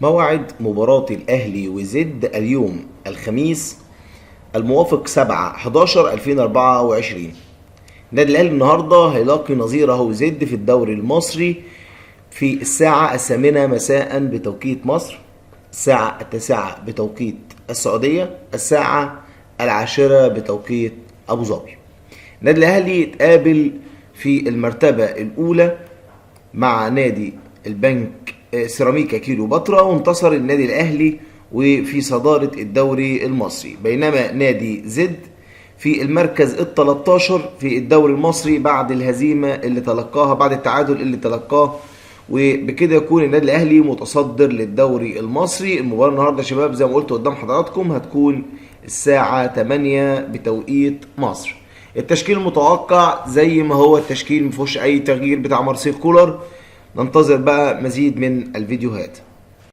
موعد مباراة الأهلي وزد اليوم الخميس الموافق 7/11/2024. النادي الأهلي النهارده هيلاقي نظيره زد في الدوري المصري في الساعة 8 مساء بتوقيت مصر، الساعة 9 بتوقيت السعودية، الساعة 10 بتوقيت أبو ظبي. النادي الأهلي اتقابل في المرتبة الأولى مع نادي البنك سيراميكا كيلوباترا، وانتصر النادي الأهلي وفي صدارة الدوري المصري، بينما نادي زد في المركز ال 13 في الدوري المصري بعد الهزيمة اللي تلقاها، بعد التعادل اللي تلقاه، وبكده يكون النادي الاهلي متصدر للدوري المصري. المباراه النهارده يا شباب زي ما قلت قدام حضراتكم هتكون الساعه 8 بتوقيت مصر. التشكيل المتوقع زي ما هو التشكيل، مفيهوش اي تغيير، بتاع مارسيل كولر. ننتظر بقى مزيد من الفيديوهات.